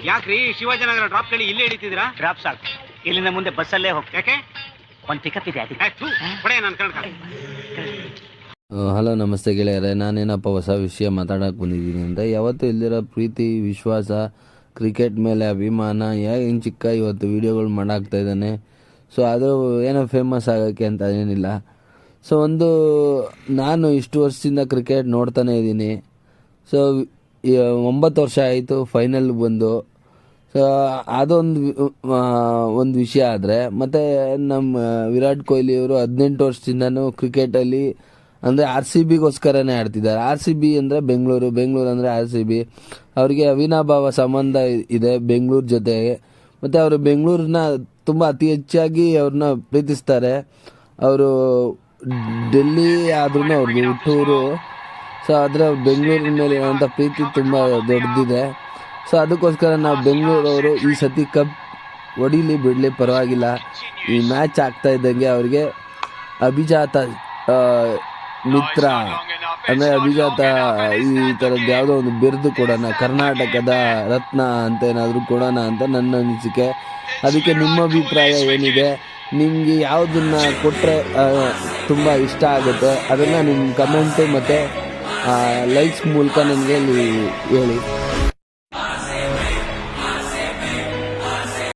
ಯಾಕ್ರಿ ಶಿವಾಜಿನಗರ ಡ್ರಾಪ್ ಕೇಳಿ ಇಲ್ಲೇ ಹಿಡಿತಿದ್ದೀರಾ? ಡ್ರಾಪ್ ಸಾಕು, ಇಲ್ಲಿಂದ ಮುಂದೆ ಬಸ್ಸಲ್ಲೇ ಹೋಗ್ತೇವೆ. ಯಾಕೆ? ಒಂದು ಪಿಕಪ್ ಇದೆ ಅದಕ್ಕೆ. ನಾನು ಕಣ್ಕ. ಹಲೋ ನಮಸ್ತೆ ಗೆಳೆಯರೆ, ನಾನೇನಪ್ಪ ಹೊಸ ವಿಷಯ ಮಾತಾಡೋಕೆ ಬಂದಿದ್ದೀನಿ ಅಂದರೆ, ಯಾವತ್ತೂ ಇಲ್ದಿರೋ ಪ್ರೀತಿ, ವಿಶ್ವಾಸ, ಕ್ರಿಕೆಟ್ ಮೇಲೆ ಅಭಿಮಾನ, ಏನು ಚಿಕ್ಕ ಇವತ್ತು ವೀಡಿಯೋಗಳು ಮಾಡಾಕ್ತಾ ಇದ್ದಾನೆ. ಸೊ ಅದು ಏನೋ ಫೇಮಸ್ ಆಗೋಕ್ಕೆ ಅಂತ ಏನಿಲ್ಲ. ಸೊ ನಾನು ಇಷ್ಟು ವರ್ಷದಿಂದ ಕ್ರಿಕೆಟ್ ನೋಡ್ತಾನೆ ಇದ್ದೀನಿ. ಸೊ 9 ವರ್ಷ ಆಯಿತು ಫೈನಲ್ ಬಂದು. ಸೊ ಅದೊಂದು ವಿಷಯ. ಆದರೆ ಮತ್ತು ನಮ್ಮ ವಿರಾಟ್ ಕೊಹ್ಲಿ ಅವರು 18 ವರ್ಷದಿಂದನೂ ಕ್ರಿಕೆಟಲ್ಲಿ ಅಂದರೆ RCBಗೋಸ್ಕರನೇ ಆಡ್ತಿದ್ದಾರೆ. RCB ಅಂದರೆ ಬೆಂಗಳೂರು ಅಂದರೆ RCB. ಅವರಿಗೆ ಅವಿನಾಭಾವ ಸಂಬಂಧ ಇದೆ ಬೆಂಗಳೂರು ಜೊತೆಗೆ. ಮತ್ತು ಅವರು ಬೆಂಗಳೂರನ್ನ ತುಂಬ ಅತಿ ಹೆಚ್ಚಾಗಿ ಅವ್ರನ್ನ ಪ್ರೀತಿಸ್ತಾರೆ. ಅವರು ಡೆಲ್ಲಿ ಆದ್ರೂ ಅವ್ರದ್ದು ಹುಟ್ಟೂರು. ಸೊ ಆದರೆ ಅವ್ರು ಬೆಂಗಳೂರಿನ ಮೇಲೆ ಇರೋಂಥ ಪ್ರೀತಿ ತುಂಬ ದೊಡ್ಡದಿದೆ. ಸೊ ಅದಕ್ಕೋಸ್ಕರ ನಾವು ಬೆಂಗಳೂರವರು ಈ ಸತಿ ಕಪ್ ಹೊಡಿಲಿ ಬಿಡಲಿ ಪರವಾಗಿಲ್ಲ. ಈ ಮ್ಯಾಚ್ ಆಗ್ತಾ ಇದ್ದಂಗೆ ಅವ್ರಿಗೆ ಅಭಿಜಾತ ಮಿತ್ರ ಅಂದರೆ ಅಭಿಜಾತ ಈ ಥರದ್ದು ಯಾವುದೋ ಒಂದು ಬಿರುದು ಕೊಡೋಣ, ಕರ್ನಾಟಕದ ರತ್ನ ಅಂತ ಏನಾದರೂ ಕೊಡೋಣ ಅಂತ ನನ್ನ ಅನಿಸಿಕೆ. ಅದಕ್ಕೆ ನಿಮ್ಮ ಅಭಿಪ್ರಾಯ ಏನಿದೆ? ನಿಮಗೆ ಯಾವುದನ್ನು ಕೊಟ್ಟರೆ ತುಂಬ ಇಷ್ಟ ಆಗುತ್ತೆ ಅದನ್ನು ನಿಮ್ಮ ಕಮೆಂಟು ಮತ್ತು ಲೈಕ್ಸ್ ಮೂಲಕ ನನಗೆ ಹೇಳಿ.